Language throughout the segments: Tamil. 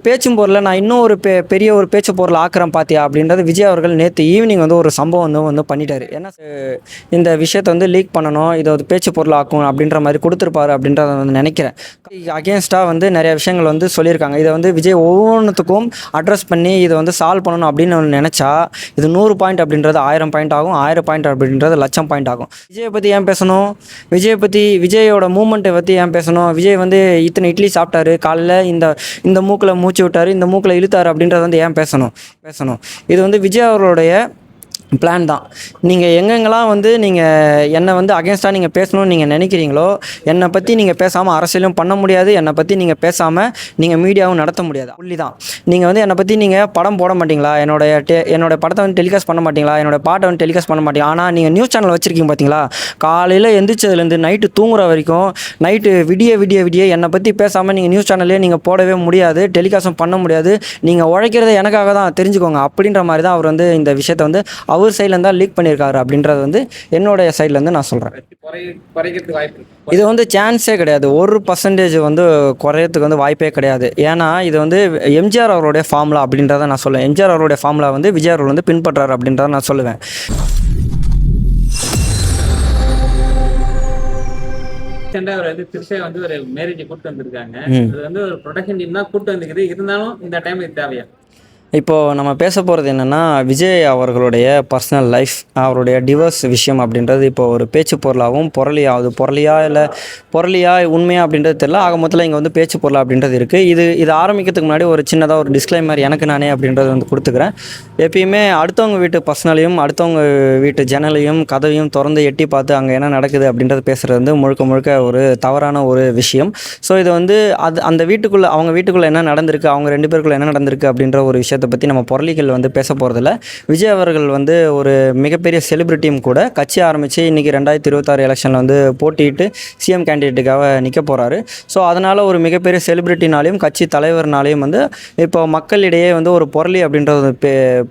பேச்சும் பொருளை நான் இன்னும் ஒரு பெரிய ஒரு பேச்சு பொருள் ஆக்குறேன் பார்த்தியா அப்படின்றது விஜய் அவர்கள் நேற்று ஈவினிங் வந்து ஒரு சம்பவம் வந்து பண்ணிட்டாரு. ஏன்னா இந்த விஷயத்தை வந்து லீக் பண்ணணும், இதை ஒரு பேச்சு பொருள் ஆக்கும் அப்படின்ற மாதிரி கொடுத்துருப்பாரு அப்படின்றத வந்து நினைக்கிறேன். அகேன்ஸ்டாக வந்து நிறைய விஷயங்கள் வந்து சொல்லியிருக்காங்க. இதை வந்து விஜய் ஒவ்வொன்றுத்துக்கும் அட்ரஸ் பண்ணி இதை வந்து சால்வ் பண்ணணும் அப்படின்னு நினச்சா இது 100 பாயிண்ட் அப்படின்றது 1000 பாயிண்ட் ஆகும், 1000 பாயிண்ட் அப்படின்றது 1,00,000 பாயிண்ட் ஆகும். விஜயை பற்றி ஏன் பேசணும், விஜயோட மூமெண்ட்டை பற்றி ஏன் பேசணும்? விஜய் வந்து இத்தனை இட்லி சாப்பிட்டாரு காலையில், இந்த மூக்கில் மூச்சு விட்டார், இந்த மூக்கில் இழுத்தார் அப்படின்றத வந்து ஏன் பேசணும்? இது வந்து விஜய் அவர்களுடைய பிளான் தான். நீங்கள் எங்கெங்கெல்லாம் வந்து நீங்கள் என்னை வந்து அகேன்ஸ்டாக நீங்கள் பேசணும்னு நீங்கள் நினைக்கிறீங்களோ, என்னை பற்றி நீங்கள் பேசாமல் அரசியலும் பண்ண முடியாது, என்னை பற்றி நீங்கள் பேசாமல் நீங்கள் மீடியாவும் நடத்த முடியாது. புள்ளி தான். நீங்கள் வந்து என்னை பற்றி நீங்கள் படம் போட மாட்டிங்களா, என்னோட படத்தை வந்து டெலிகாஸ்ட் பண்ண மாட்டிங்களா, என்னோடய பாட்டை வந்து டெலிகாஸ்ட் பண்ண மாட்டீங்களா. ஆனால் நீங்கள் நியூஸ் சேனல் வச்சுருக்கீங்க பார்த்தீங்களா, காலையில் எந்திரிச்சதுலேருந்து நைட்டு தூங்குற வரைக்கும், நைட்டு விடிய என்னை பற்றி பேசாமல் நீங்கள் நியூஸ் சேனல்லே நீங்கள் போடவே முடியாது, டெலிகாஸ்டும் பண்ண முடியாது. நீங்கள் உழைக்கிறத எனக்காக தான், தெரிஞ்சுக்கோங்க அப்படின்ற மாதிரி தான் அவர் வந்து இந்த விஷயத்தை வந்து அவர் சைட்லேருந்து தான் லீக் பண்ணியிருக்காரு அப்படின்றது வந்து என்னோடய சைட்லேருந்து நான் சொல்கிறேன். இது வந்து சான்ஸே கிடையாது, 1% வந்து குறையறதுக்கு வந்து வாய்ப்பே கிடையாது. ஏன்னா இது வந்து எம்ஜிஆர் அவருடைய ஃபார்முலா அப்படின்றத நான் சொல்லுவேன். எம்ஜிஆர் அவருடைய ஃபார்முலா வந்து விஜய் அவர்கள் வந்து பின்பற்றாரு அப்படின்றத நான் சொல்லுவேன். அவர் வந்து திருச்சியை வந்து ஒரு மேரேஜ் கூப்பிட்டு வந்திருக்காங்க. அது வந்து ஒரு ப்ரொடக்ஷன் டீம் தான் கூப்பிட்டு வந்துருக்குது. இருந்தாலும் இந்த டைம் இது தேவையா? இப்போது நம்ம பேச போகிறது என்னென்னா, விஜய் அவர்களுடைய பர்சனல் லைஃப், அவருடைய டிவோர்ஸ் விஷயம் அப்படின்றது இப்போ ஒரு பேச்சு பொருளாகவும் பொருளியா உண்மையா அப்படின்றது தெரியல. ஆக மொத்தத்தில் இங்கே வந்து பேச்சு பொருள் அப்படின்றது இருக்குது. இது ஆரம்பிக்கிறதுக்கு முன்னாடி ஒரு சின்னதாக ஒரு டிஸ்க்ளைமர் எனக்கு நானே அப்படின்றது வந்து கொடுத்துக்கிறேன். எப்பயுமே அடுத்தவங்க வீட்டு பர்சனலையும் அடுத்தவங்க வீட்டு ஜன்னலையும் கதவையும் திறந்து எட்டி பார்த்து அங்கே என்ன நடக்குது அப்படின்றது பேசுகிறது வந்து முழுக்க ஒரு தவறான ஒரு விஷயம். ஸோ இது வந்து அந்த வீட்டுக்குள்ளே, அவங்க வீட்டுக்குள்ளே என்ன நடந்திருக்கு, அவங்க 2 பேருக்குள்ளே என்ன நடந்திருக்கு அப்படின்ற ஒரு விஷயத்தை பற்றி நம்ம பொருளிகள் வந்து பேச போகிறதில்ல. விஜய் அவர்கள் வந்து ஒரு மிகப்பெரிய செலிபிரிட்டியும் கூட. கட்சி ஆரம்பித்து இன்றைக்கி 2026 எலெக்ஷனில் வந்து போட்டிட்டு சிஎம் கேண்டிடேட்டுக்காக நிற்க போகிறாரு. ஸோ அதனால் ஒரு மிகப்பெரிய செலிபிரிட்டினாலையும் கட்சி தலைவர்னாலையும் வந்து இப்போ மக்களிடையே வந்து ஒரு பொருளி அப்படின்ற ஒரு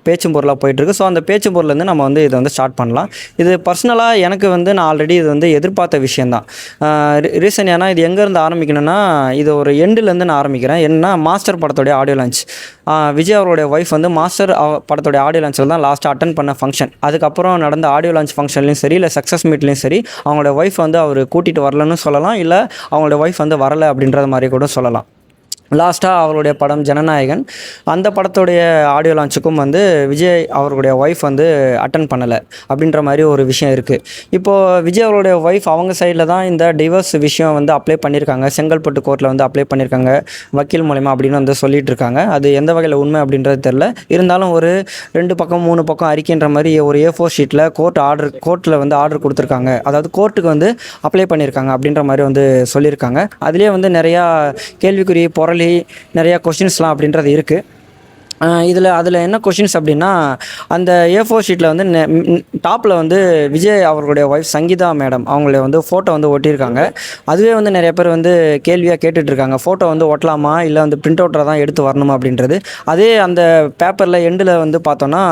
பேச்சும் பொருளாக போயிட்டுருக்கு. ஸோ அந்த பேச்சும் பொருள்லேருந்து நம்ம வந்து இதை வந்து ஸ்டார்ட் பண்ணலாம். இது பர்சனலாக எனக்கு வந்து நான் ஆல்ரெடி இது வந்து எதிர்பார்த்த விஷயந்தான். ரீசன் ஏன்னா இது எங்கேருந்து ஆரம்பிக்கணும்னா, இது ஒரு எண்டுலேருந்து நான் ஆரம்பிக்கிறேன். என்னன்னா, மாஸ்டர் படத்தோடைய ஆடியோ லான்ச், விஜய் அவருடைய ஒய்ஃப் வந்து மாஸ்டர் படத்தோடைய ஆடியோ லான்ச்சில் தான் லாஸ்ட்டாக அட்டன் பண்ண ஃபங்க்ஷன். அதுக்கப்புறம் நடந்த ஆடியோ லான்ச் ஃபங்க்ஷன்லையும் சரி, இல்லை சக்ஸஸ் மீட்லேயும் சரி, அவங்களோட ஒய்ஃப் வந்து அவர் கூட்டிகிட்டு வரலன்னு சொல்லலாம், இல்லை அவங்களோட ஒய்ஃப் வந்து வரலை அப்படின்றது மாதிரி கூட சொல்லலாம். லாஸ்ட்டாக அவருடைய படம் ஜனநாயகன், அந்த படத்துடைய ஆடியோ லான்ச்சுக்கும் வந்து விஜய் அவர்களுடைய ஒய்ஃப் வந்து அட்டன் பண்ணலை அப்படின்ற மாதிரி ஒரு விஷயம் இருக்குது. இப்போது விஜய் அவருடைய ஒய்ஃப் அவங்க சைடில் தான் இந்த டிவோர்ஸ் விஷயம் வந்து அப்ளை பண்ணியிருக்காங்க. செங்கல்பட்டு கோர்ட்டில் வந்து அப்ளை பண்ணியிருக்காங்க வக்கீல் மூலமா அப்படின்னு வந்து சொல்லிகிட்டு இருக்காங்க. அது எந்த வகையில் உண்மை அப்படின்றது தெரில. இருந்தாலும் ஒரு 2 பக்கம் 3 பக்கம் அறிக்கைன்ற மாதிரி ஒரு A4 ஷீட்டில் கோர்ட்டில் வந்து ஆர்டர் கொடுத்துருக்காங்க. அதாவது கோர்ட்டுக்கு வந்து அப்ளை பண்ணியிருக்காங்க அப்படின்ற மாதிரி வந்து சொல்லியிருக்காங்க. அதுலேயே வந்து நிறையா கேள்விக்குறி நிறையா கொஸ்டின்ஸ்லாம் அப்படின்றது இருக்குது. அதில் என்ன கொஷின்ஸ் அப்படின்னா, அந்த A4 ஷீட்டில் வந்து டாப்பில் வந்து விஜய் அவர்களுடைய ஒய்ஃப் சங்கீதா மேடம் அவங்கள வந்து ஃபோட்டோ வந்து ஒட்டியிருக்காங்க. அதுவே வந்து நிறைய பேர் வந்து கேள்வியாக கேட்டுட்ருக்காங்க, ஃபோட்டோ வந்து ஒட்டலாமா இல்லை வந்து பிரிண்ட் அவுட்டராக தான் எடுத்து வரணுமா அப்படின்றது. அதே அந்த பேப்பரில் எண்டில் வந்து பார்த்தோன்னா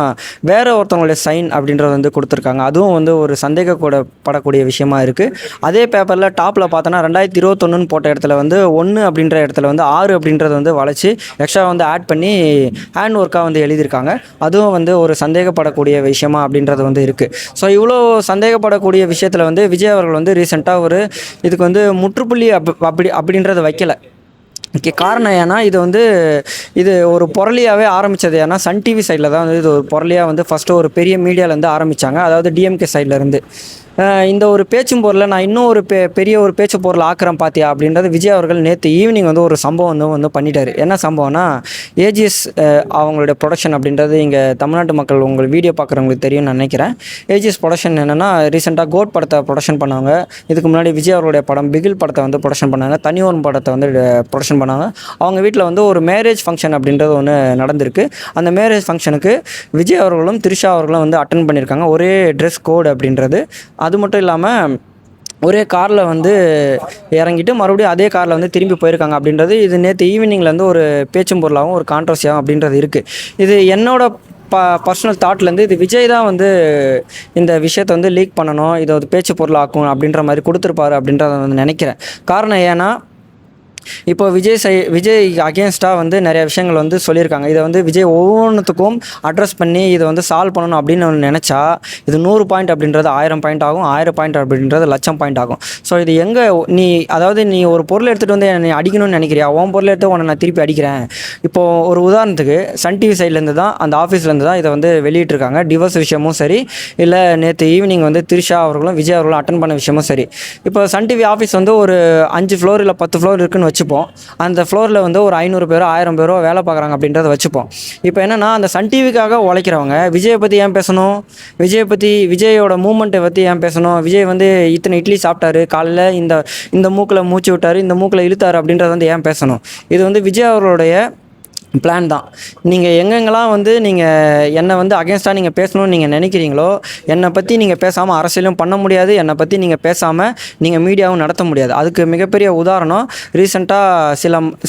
வேறு ஒருத்தவங்களுடைய சைன் அப்படின்றது வந்து கொடுத்துருக்காங்க. அதுவும் வந்து ஒரு சந்தேகப்படக்கூடிய விஷயமா இருக்குது. அதே பேப்பரில் டாப்பில் பார்த்தோன்னா 2021 போட்ட இடத்துல வந்து 1 அப்படின்ற இடத்துல வந்து 6 அப்படின்றது வந்து வளைச்சி எக்ஸ்ட்ரா வந்து ஆட் பண்ணி ஹேண்ட் ஒர்க்காக வந்து எழுதியிருக்காங்க. அதுவும் வந்து ஒரு சந்தேகப்படக்கூடிய விஷயமா அப்படின்றது வந்து இருக்குது. ஸோ இவ்வளோ சந்தேகப்படக்கூடிய விஷயத்தில் வந்து விஜய் அவர்கள் வந்து ரீசெண்டாக இதுக்கு வந்து முற்றுப்புள்ளி அப்படின்றத வைக்கலை. காரணம் ஏன்னா, இது ஒரு பொருளியாகவே ஆரம்பித்தது. ஏன்னா சன் டிவி சைடில் தான் வந்து இது ஒரு பொருளியாக வந்து ஃபஸ்ட்டு ஒரு பெரிய மீடியாவிலேருந்து ஆரம்பித்தாங்க. அதாவது டிஎம்கே சைட்லேருந்து இந்த ஒரு பேச்சும் பொருளை நான் இன்னும் ஒரு பெரிய ஒரு பேச்சு பொருள் ஆக்குறேன் பார்த்தியா அப்படின்றது விஜய் அவர்கள் நேற்று ஈவினிங் வந்து ஒரு சம்பவம் வந்து பண்ணிட்டார். என்ன சம்பவம்னா, ஏஜிஎஸ் அவங்களுடைய ப்ரொடக்ஷன் அப்படின்றது இங்கே தமிழ்நாட்டு மக்கள் உங்கள் வீடியோ பார்க்குறவங்களுக்கு தெரியும்னு நினைக்கிறேன். ஏஜிஎஸ் ப்ரொடக்ஷன் என்னென்னா, ரீசெண்டாக கோட் படத்தை ப்ரொடக்ஷன் பண்ணாங்க. இதுக்கு முன்னாடி விஜய் அவருடைய படம் பிகில் படத்தை வந்து ப்ரொடக்ஷன் பண்ணாங்க. தனியோன் படத்தை வந்து ப்ரொடக்ஷன் பண்ணாங்க. அவங்க வீட்டில் வந்து ஒரு மேரேஜ் ஃபங்க்ஷன் அப்படின்றது ஒன்று நடந்திருக்கு. அந்த மேரேஜ் ஃபங்க்ஷனுக்கு விஜய் அவர்களும் திரிஷா அவர்களும் வந்து அட்டன் பண்ணியிருக்காங்க. ஒரே ட்ரெஸ் கோடு அப்படின்றது. அது மட்டும் இல்லாமல் ஒரே காரில் வந்து இறங்கிட்டு மறுபடியும் அதே காரில் வந்து திரும்பி போயிருக்காங்க அப்படின்றது இது நேற்று ஈவினிங்லேருந்து ஒரு பேச்சும் பொருளாகவும் ஒரு கான்ட்ரவர்சியாகவும் அப்படின்றது இருக்குது. இது என்னோட பர்சனல் தாட்லேருந்து இது விஜய் தான் வந்து இந்த விஷயத்தை வந்து லீக் பண்ணணும், இதை ஒரு பேச்சு பொருளாக்கும் அப்படின்ற மாதிரி கொடுத்துருப்பாரு அப்படின்றத வந்து நினைக்கிறேன். காரணம் ஏன்னா, இப்போ விஜய் அகேன்ஸ்டாக வந்து நிறைய விஷயங்கள் வந்து சொல்லியிருக்காங்க. இதை வந்து விஜய் ஒவ்வொன்றுத்துக்கும் அட்ரஸ் பண்ணி இதை வந்து சால்வ் பண்ணணும் அப்படின்னு நினச்சா இது 100 பாயிண்ட் அப்படின்றது 1000 பாயிண்ட் ஆகும், 1000 பாயிண்ட் அப்படின்றது 1,00,000 பாயிண்ட் ஆகும். ஸோ இது எங்கே நீ ஒரு பொருள் எடுத்துகிட்டு வந்து என்னை அடிக்கணும்னு நினைக்கிறியா, உன் பொருள் எடுத்து உன்னை நான் திருப்பி அடிக்கிறேன். இப்போது ஒரு உதாரணத்துக்கு சன் டிவி சைட்லேருந்து தான், அந்த ஆஃபீஸ்லேருந்து தான் இதை வந்து வெளியிட்டிருக்காங்க. டிவோர்ஸ் விஷயமும் சரி, இல்லை நேற்று ஈவினிங் வந்து திரிஷா அவர்களும் விஜய் அவர்களும் அட்டன் பண்ண விஷயமும் சரி. இப்போ சன் டிவி ஆஃபீஸ் வந்து ஒரு 5 ஃப்ளோர் இல்லை 10 ஃப்ளோர் இருக்குன்னு வச்சுப்போம். அந்த ஃப்ளோரில் வந்து ஒரு 500 பேரோ 1000 பேரோ வேலை பார்க்குறாங்க அப்படின்றத வச்சுப்போம். இப்போ என்னென்னா அந்த சன் டிவிக்காக உழைக்கிறவங்க விஜயை பற்றி ஏன் பேசணும், விஜயோட மூமெண்ட்டை பற்றி ஏன் பேசணும், விஜய் வந்து இத்தனை இட்லி சாப்பிட்டாரு காலையில், இந்த மூக்கில் மூச்சு விட்டார், இந்த மூக்கில் இழுத்தார் அப்படின்றத வந்து ஏன் பேசணும். இது வந்து விஜய் அவர்களுடைய பிளான் தான். நீங்கள் எங்கெங்கெல்லாம் வந்து நீங்கள் என்னை வந்து அகேன்ஸ்டாக நீங்கள் பேசணும்னு நீங்கள் நினைக்கிறீங்களோ, என்னை பற்றி நீங்கள் பேசாமல் அரசியலும் பண்ண முடியாது, என்னை பற்றி நீங்கள் பேசாமல் நீங்கள் மீடியாவும் நடத்த முடியாது. அதுக்கு மிகப்பெரிய உதாரணம் ரீசெண்டாக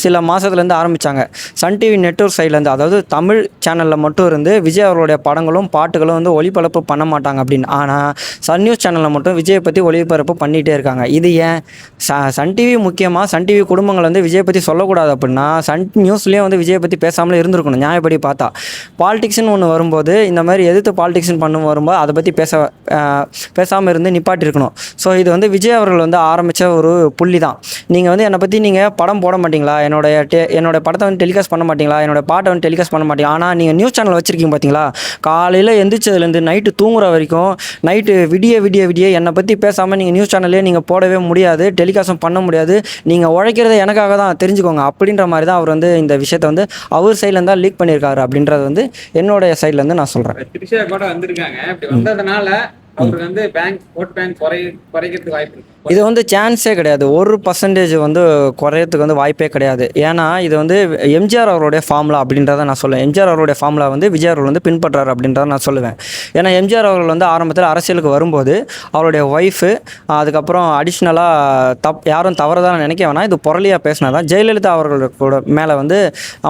சில மாதத்துலேருந்து ஆரம்பித்தாங்க. சன் டிவி நெட்வொர்க் சைட்லேருந்து, அதாவது தமிழ் சேனலில் மட்டும் இருந்து விஜய் அவர்களுடைய படங்களும் பாட்டுகளும் வந்து ஒளிபரப்பு பண்ண மாட்டாங்க அப்படின்னு. ஆனால் சன் நியூஸ் சேனலில் மட்டும் விஜயை பற்றி ஒளிபரப்பு பண்ணிகிட்டே இருக்காங்க. இது ஏன்? சன் டிவி முக்கியமாக சன் டிவி குடும்பங்கள் வந்து விஜயை பற்றி சொல்லக்கூடாது அப்படின்னா சன் நியூஸ்லேயும் வந்து விஜயை பற்றி பேசாமலே இருந்திருக்கணும். நியாயப்படி பார்த்தா பாலிடிக்ஸ்னு ஒன்று வரும்போது, இந்த மாதிரி எதிர்த்து பாலிடிக்ஸ்னு வரும்போது அதை பற்றி பேசாமல் இருந்து நிப்பாட்டிருக்கணும். ஸோ இது வந்து விஜய் அவர்கள் வந்து ஆரம்பித்த ஒரு புள்ளி தான். நீங்கள் வந்து என்னை பற்றி நீங்கள் படம் போட மாட்டிங்களா, என்னோட படத்தை வந்து டெலிகாஸ்ட் பண்ண மாட்டிங்களா, என்னோட பாட்டை வந்து டெலிகாஸ்ட் பண்ண மாட்டீங்களா. ஆனால் நீங்கள் நியூஸ் சேனல் வச்சுருக்கீங்க பார்த்தீங்களா, காலையில் எந்திரிச்சதுலேருந்து நைட்டு தூங்குற வரைக்கும், நைட்டு விடிய என்னை பற்றி பேசாமல் நீங்கள் நியூஸ் சேனல்லே நீங்கள் போடவே முடியாது, டெலிகாஸ்டும் பண்ண முடியாது. நீங்கள் உழைக்கிறது எனக்காக தான், தெரிஞ்சுக்கோங்க அப்படின்ற மாதிரி தான் அவர் வந்து இந்த விஷயத்தை வந்து அவர் சைட்லேருந்து தான் லீக் பண்ணியிருக்காரு அப்படின்றது வந்து என்னோடைய சைட்லேருந்து நான் சொல்கிறேன். திரிஷா கூட வந்திருக்காங்க. அப்படி வந்ததுனால அவருக்கு வந்து ஓட் பேங்க் குறைக்கிறதுக்கு வாய்ப்பு இருக்கு. இது வந்து சான்ஸே கிடையாது. 1% வந்து குறையறதுக்கு வந்து வாய்ப்பே கிடையாது. ஏன்னா இது வந்து எம்ஜிஆர் அவருடைய ஃபார்முலா அப்படின்றத நான் சொல்லுவேன். எம்ஜிஆர் அவருடைய ஃபார்முலா வந்து விஜய் அவர்கள் வந்து பின்பற்றாரு அப்படின்றத நான் சொல்லுவேன். ஏன்னா எம்ஜிஆர் அவர்கள் வந்து ஆரம்பத்தில் அரசியலுக்கு வரும்போது அவருடைய ஒய்ஃபு, அதுக்கப்புறம் அடிஷ்னலாக யாரும் தவறுதான் நினைக்க வேணாம், இது புரளியாக பேசினா தான் ஜெயலலிதா அவர்களோட மேலே வந்து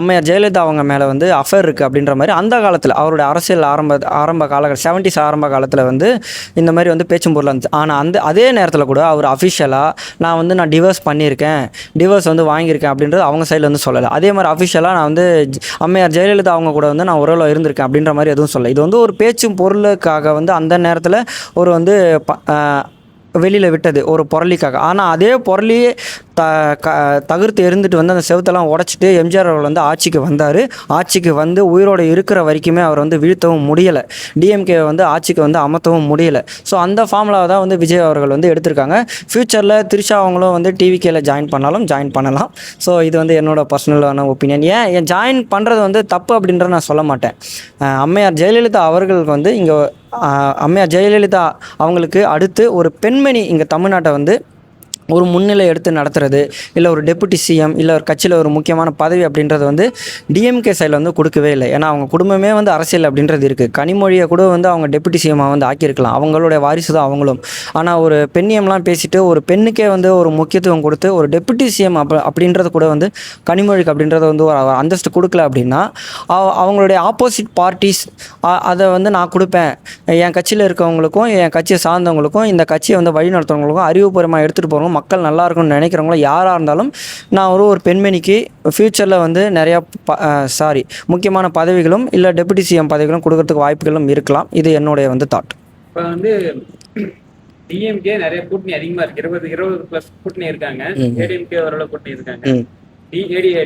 அம்மையார் ஜெயலலிதா அவங்க மேலே வந்து அஃபேர் இருக்குது அப்படின்ற மாதிரி அந்த காலத்தில் அவருடைய அரசியல் ஆரம்ப காலங்கள் 70s ஆரம்ப காலத்தில் வந்து இந்த மாதிரி வந்து பேச்சும் பொருளாக இருந்துச்சு. ஆனால் அதே நேரத்தில் கூட அவர் அஃபிஷியலாக நான் டிவோர்ஸ் பண்ணியிருக்கேன், டிவோர்ஸ் வந்து வாங்கியிருக்கேன் அப்படின்றது அவங்க சைடில் வந்து சொல்லலை. அதே மாதிரி அஃபிஷியலாக நான் வந்து அம்மையார் ஜெயலலிதா அவங்க கூட வந்து நான் உறவில் இருந்திருக்கேன் அப்படின்ற மாதிரி எதுவும் சொல்லலை. இது வந்து ஒரு பேச்சும் பொருளுக்காக வந்து அந்த நேரத்தில் ஒரு வந்து வெளியில் விட்டது, ஒரு பொருளிக்காக. ஆனால் அதே பொருளையே தவிர்த்து எரிந்துட்டு வந்து அந்த செவத்தெல்லாம் உடச்சிட்டு எம்ஜிஆர் அவர்கள் வந்து ஆட்சிக்கு வந்தார். ஆட்சிக்கு வந்து உயிரோடு இருக்கிற வரைக்குமே அவர் வந்து வீழ்த்தவும் முடியலை, டிஎம்கே வந்து ஆட்சிக்கு வந்து அமர்த்தவும் முடியலை. ஸோ அந்த ஃபார்முலாவை தான் வந்து விஜய் அவர்கள் வந்து எடுத்திருக்காங்க. ஃப்யூச்சரில் திரிஷா அவங்களும் வந்து டிவிகேல ஜாயின் பண்ணலாம். ஸோ இது வந்து என்னோட பர்சனலான ஒப்பீனியன். ஏன் ஜாயின் பண்ணுறது வந்து தப்பு அப்படின்றத நான் சொல்ல மாட்டேன். அம்மையார் ஜெயலலிதா அவர்களுக்கு வந்து இங்கே அம்மையார் ஜெயலலிதா அவங்களுக்கு அடுத்து ஒரு பெண்மணி இங்கே தமிழ்நாட்டை வந்து ஒரு முன்னிலை எடுத்து நடத்துறது, இல்லை ஒரு டெபுட்டி சிஎம், இல்லை ஒரு கட்சியில் ஒரு முக்கியமான பதவி அப்படின்றது வந்து டிஎம்கே சைடில் வந்து கொடுக்கவே இல்லை. ஏன்னா அவங்க குடும்பமே வந்து அரசியல் அப்படின்றது இருக்குது. கனிமொழியை கூட வந்து அவங்க டெபுட்டி சிஎம்மாக வந்து ஆக்கியிருக்கலாம், அவங்களுடைய வாரிசு தான் அவங்களும். ஆனால் ஒரு பெண்ணியம்லாம் பேசிட்டு ஒரு பெண்ணுக்கே வந்து ஒரு முக்கியத்துவம் கொடுத்து ஒரு டெபுட்டி சிஎம் அப்படின்றது கூட வந்து கனிமொழிக்கு அப்படின்றத வந்து ஒரு அந்தஸ்து கொடுக்கல அப்படின்னா அவங்களுடைய ஆப்போசிட் பார்ட்டிஸ் அதை வந்து நான் கொடுப்பேன், என் கட்சியில் இருக்கவங்களுக்கும் என் கட்சியை சார்ந்தவங்களுக்கும் இந்த கட்சியை வந்து வழி நடத்துறவங்களுக்கும் அறிவுபூர்வமாக எடுத்துகிட்டு போகிறவங்க மக்கள் நல்லா இருக்கும்னு நினைக்கிறவங்களும் யாராக இருந்தாலும் நான் ஒரு பெண்மணிக்கு ஃப்யூச்சரில் வந்து நிறையா முக்கியமான பதவிகளும் இல்லை டெபுட்டி சிஎம் பதவிகளும் கொடுக்கறதுக்கு வாய்ப்புகளும் இருக்கலாம். இது என்னுடைய வந்து தாட். இப்போ வந்து டிஎம்கே நிறைய கூட்டணி அதிகமாக இருக்குது, 20+ கூட்டணி இருக்காங்க. ஏடிஎம்கே ஓரளவு கூட்டணி இருக்காங்க,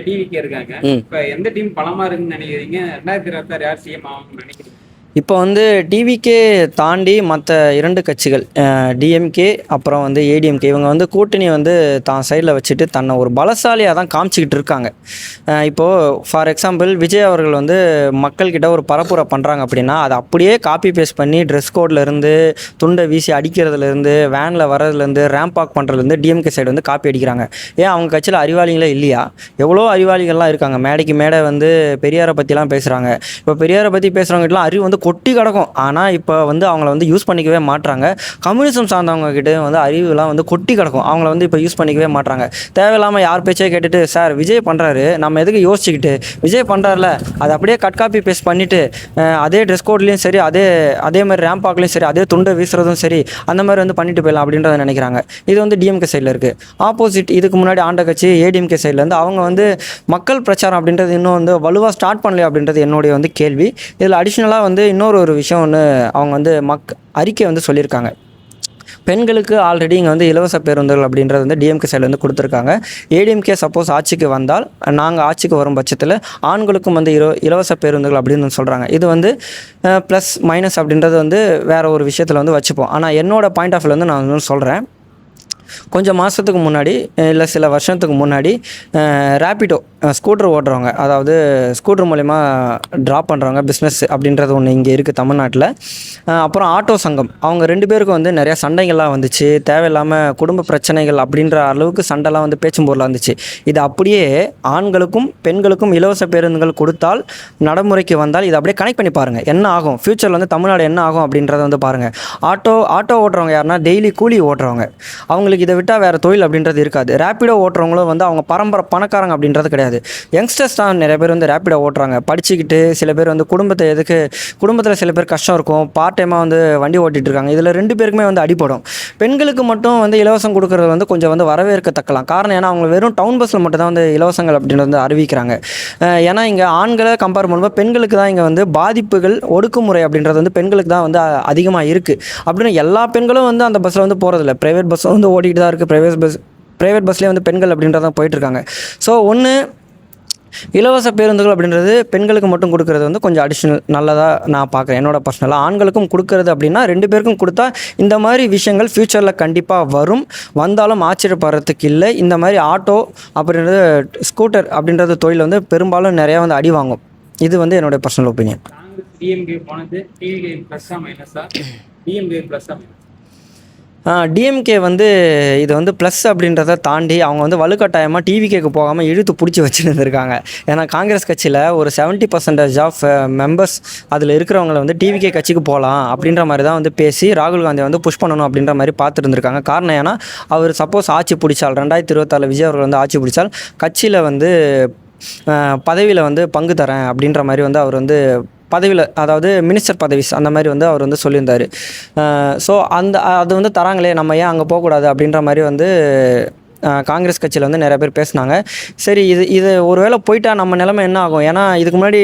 டிவிகே இருக்காங்க. இப்போ எந்த டீம் பலமாக இருக்குன்னு நினைக்கிறீங்க? 2026 யார் சிஎம் ஆகும்னு நினைக்கிறீங்க? இப்போ வந்து டிவிகே தாண்டி மற்ற 2 கட்சிகள் டிஎம்கே அப்புறம் வந்து ஏடிஎம்கே இவங்க வந்து கூட்டணி வந்து தான் சைடில் வச்சுட்டு தன்னை ஒரு பலசாலியாக தான் காமிச்சிக்கிட்டு இருக்காங்க. இப்போது ஃபார் எக்ஸாம்பிள் விஜய் அவர்கள் வந்து மக்கள்கிட்ட ஒரு பரப்புரை பண்ணுறாங்க அப்படின்னா அதை அப்படியே காப்பி பேஸ்ட் பண்ணி ட்ரெஸ் கோட்லேருந்து துண்டை வீசி அடிக்கிறதுலேருந்து வேனில் வர்றதுலேருந்து ரேம்ப் வாக் பண்ணுறதுலேருந்து டிஎம்கே சைடு வந்து காப்பி அடிக்கிறாங்க. ஏன் அவங்க கட்சியில் அறிவாளிகளே இல்லையா? எவ்வளோ அறிவாளிகள்லாம் இருக்காங்க. மேடைக்கு மேடை வந்து பெரியாரை பற்றிலாம் பேசுகிறாங்க. இப்போ பெரியாரை பற்றி பேசுகிறவங்ககிட்டலாம் அறிவு வந்து கொட்டி கிடக்கும். ஆனால் இப்போ வந்து அவங்கள வந்து யூஸ் பண்ணிக்கவே மாட்றாங்க. கம்யூனிசம் சார்ந்தவங்க கிட்டே வந்து அறிவுலாம் வந்து கொட்டி கிடக்கும். அவங்கள வந்து இப்போ யூஸ் பண்ணிக்கவே மாட்றாங்க. தேவையில்லாமல் யார் பேச்சே கேட்டுட்டு, சார் விஜய் பண்ணுறாரு, நம்ம எதுக்கு யோசிச்சுக்கிட்டு, விஜய் பண்ணுறாருல அதை அப்படியே கட் காப்பி பேஸ்ட் பண்ணிவிட்டு அதே ட்ரெஸ் கோட்லேயும் சரி, அதே மாதிரி ரேம்ப் வாக்லேயும் சரி, அதே துண்டை வீசுறதும் சரி, அந்த மாதிரி வந்து பண்ணிட்டு போயிடலாம் அப்படின்றத நினைக்கிறாங்க. இது வந்து டிஎம்கே சைடில் இருக்குது. ஆப்போசிட் இதுக்கு முன்னாடி ஆண்ட கட்சி ஏடிஎம்கே சைட்லேருந்து அவங்க வந்து மக்கள் பிரச்சாரம் அப்படின்றது இன்னும் வந்து வலுவாக ஸ்டார்ட் பண்ணலையா அப்படின்றது என்னுடைய வந்து கேள்வி. இதில் அடிஷ்னலாக வந்து இன்னொரு விஷயம் ஒன்று அவங்க வந்து அறிக்கை வந்து சொல்லியிருக்காங்க. பெண்களுக்கு ஆல்ரெடி இங்கே வந்து இலவச பேருந்துகள் அப்படின்றது வந்து டிஎம்கே சைடில் வந்து கொடுத்துருக்காங்க. ஏடிஎம்கே சப்போஸ் ஆட்சிக்கு வந்தால், நாங்கள் ஆட்சிக்கு வரும் பட்சத்தில் ஆண்களுக்கும் வந்து இலவச பேருந்துகள் அப்படின்னு சொல்கிறாங்க. இது வந்து ப்ளஸ் மைனஸ் அப்படின்றது வந்து வேறு ஒரு விஷயத்தில் வந்து வச்சுப்போம். ஆனால் என்னோடய பாயிண்ட் ஆஃப் வியூ வந்து நான் வந்து சொல்கிறேன். கொஞ்சம் மாதத்துக்கு முன்னாடி இல்லை சில வருஷத்துக்கு முன்னாடி ரேப்பிடோ ஸ்கூட்டர் ஓட்டுறவங்க, அதாவது ஸ்கூட்டர் மூலிமா ட்ராப் பண்ணுறவங்க பிஸ்னஸ் அப்படின்றது ஒன்று இங்கே இருக்குது தமிழ்நாட்டில். அப்புறம் ஆட்டோ சங்கம், அவங்க 2 பேருக்கும் வந்து நிறையா சண்டைகள்லாம் வந்துச்சு. தேவையில்லாமல் குடும்ப பிரச்சனைகள் அப்படின்ற அளவுக்கு சண்டைலாம் வந்து பேச்சும் பொருளாக இருந்துச்சு. இது அப்படியே ஆண்களுக்கும் பெண்களுக்கும் இலவச பேருந்துகள் கொடுத்தால், நடைமுறைக்கு வந்தால், இதை அப்படியே கனெக்ட் பண்ணி பாருங்கள் என்ன ஆகும், ஃப்யூச்சரில் வந்து தமிழ்நாடு என்ன ஆகும் அப்படின்றத வந்து பாருங்கள். ஆட்டோ ஓட்டுறவங்க யாருன்னா டெய்லி கூலி ஓட்டுறவங்க, அவங்களுக்கு இதை விட்டால் வேறு தொழில் அப்படின்றது இருக்காது. ரேப்பிடோ ஓட்டுறவங்களும் வந்து அவங்க பரம்பரை பணக்காரங்க அப்படின்றது கிடையாது. யங்ஸ்டர்ஸ் தான் நிறைய பேர் வந்து ரேப்பிடோ ஓட்டுறாங்க. படிச்சுக்கிட்டு சில பேர் வந்து குடும்பத்தில் சில பேர் கஷ்டம் இருக்கும், பார்ட் டைமாக வந்து வண்டி ஓட்டிகிட்டு இருக்காங்க. இதில் 2 பேருக்குமே வந்து அடிப்படும். பெண்களுக்கு மட்டும் வந்து இலவசம் கொடுக்குறது வந்து கொஞ்சம் வந்து வரவேற்கத்தக்கலாம். காரணம் ஏன்னா அவங்க வெறும் டவுன் பஸ்ஸில் மட்டும் தான் வந்து இலவசங்கள் அப்படின்றது வந்து அறிவிக்கிறாங்க. ஏன்னா இங்கே ஆண்களை கம்பேர் பண்ணும்போது பெண்களுக்கு தான் இங்கே வந்து பாதிப்புகள், ஒடுக்குமுறை அப்படின்றது வந்து பெண்களுக்கு தான் வந்து அதிகமாக இருக்குது. அப்படின்னு எல்லா பெண்களும் வந்து அந்த பஸ்ஸில் வந்து போகிறதில்ல. ப்ரைவேட் பஸ்ஸும் வந்து ஓடிட்டு தான் இருக்குது. ப்ரைவேட் பஸ்லேயே வந்து பெண்கள் அப்படின்றதான் போயிட்டுருக்காங்க. ஸோ ஒன்று இலவச பேருந்துகள் அப்படின்றது பெண்களுக்கு மட்டும் கொடுக்கறது வந்து கொஞ்சம் அடிஷ்னல் நல்லதாக நான் பார்க்குறேன். என்னோட பர்சனலாக ஆண்களுக்கும் கொடுக்கறது அப்படின்னா 2 பேருக்கும் கொடுத்தா இந்த மாதிரி விஷயங்கள் ஃப்யூச்சரில் கண்டிப்பாக வந்தாலும் ஆச்சரியப்படுறதுக்கு இல்லை. இந்த மாதிரி ஆட்டோ அப்படின்றது ஸ்கூட்டர் அப்படின்றது தொழில் வந்து பெரும்பாலும் நிறையா வந்து அடி வாங்கும். இது வந்து என்னுடைய பர்சனல் ஒப்பீனியன். டிஎம்கே போனது டிவிகே ப்ளஸ்ஸா மைனஸா? டிஎம்கே ப்ளஸ்ஸா மைனஸ்? டிஎம்கே வந்து இது வந்து ப்ளஸ் அப்படின்றத தாண்டி அவங்க வந்து வலுக்கட்டாயமாக டிவிகேக்கு போகாமல் இழுத்து பிடிச்சி வச்சுருந்துருக்காங்க. ஏன்னா காங்கிரஸ் கட்சியில் ஒரு 70% ஆஃப் மெம்பர்ஸ் அதில் இருக்கிறவங்கள வந்து டிவிகே கட்சிக்கு போகலாம் அப்படின்ற மாதிரி தான் வந்து பேசி ராகுல் காந்தியை வந்து புஷ் பண்ணணும் அப்படின்ற மாதிரி பார்த்துட்டு இருந்திருக்காங்க. காரணம் ஏன்னா அவர் சப்போஸ் ஆட்சி பிடிச்சால் 2024 விஜய் அவர்கள் வந்து ஆட்சி பிடிச்சால் கட்சியில் வந்து பதவியில் வந்து பங்கு தரேன் அப்படின்ற மாதிரி வந்து அவர் வந்து பதவியில், அதாவது மினிஸ்டர் பதவிஸ் அந்த மாதிரி வந்து அவர் வந்து சொல்லியிருந்தார். ஸோ அது வந்து தராங்களே, நம்ம ஏன் அங்கே போகக்கூடாது அப்படின்ற மாதிரி வந்து காங்கிரஸ் கட்சியில் வந்து நிறைய பேர் பேசினாங்க. சரி, இது ஒருவேளை போயிட்டா நம்ம நிலைமை என்ன ஆகும்? ஏன்னா இதுக்கு முன்னாடி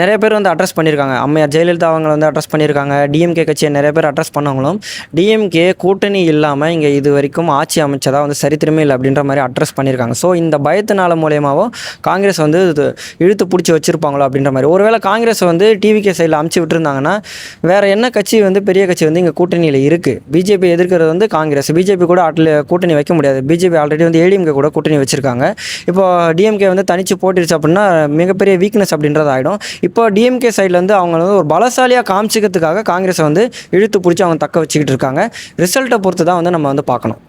நிறைய பேர் வந்து அட்ரஸ் பண்ணியிருக்காங்க. அம்மையார் ஜெயலலிதா அவங்களை வந்து அட்ரஸ் பண்ணியிருக்காங்க. டிஎம்கே கட்சியை நிறைய பேர் அட்ரஸ் பண்ணவங்களும் டிஎம்கே கூட்டணி இல்லாமல் இங்கே இது வரைக்கும் ஆட்சி அமைச்சதாக வந்து சரித்திரமே இல்லை அப்படின்ற மாதிரி அட்ரஸ் பண்ணியிருக்காங்க. ஸோ இந்த பயத்தினால மூலியமாகவும் காங்கிரஸ் வந்து இழுத்து பிடிச்சி வச்சுருப்பாங்களோ அப்படின்ற மாதிரி. ஒருவேளை காங்கிரஸ் வந்து டிவிகே சைடில் அமுச்சு விட்டுருந்தாங்கன்னா வேறு என்ன கட்சி வந்து பெரிய கட்சி வந்து இங்கே கூட்டணியில் இருக்குது? பிஜேபி எதிர்க்கிறது வந்து காங்கிரஸ். பிஜேபி கூட கூட்டணி வைக்க முடியாது. பிஜேபி ஆல்ரெடி வந்து ஏடிஎம்கே கூட கூட்டணி வச்சுருக்காங்க. இப்போ டிஎம்கே வந்து தனிச்சு போட்டிருச்சு அப்படின்னா மிகப்பெரிய வீக்னஸ் அப்படின்றது ஆகிடும். இப்போ டிஎம்கே சைடில் வந்து அவங்க வந்து ஒரு பலசாலியாக காமிச்சிக்கிறதுக்காக காங்கிரஸை வந்து இழுத்து பிடிச்சி அவங்க தக்க வச்சுக்கிட்டு இருக்காங்க. ரிசல்ட்டை பொறுத்து தான் வந்து நம்ம வந்து பார்க்கணும்.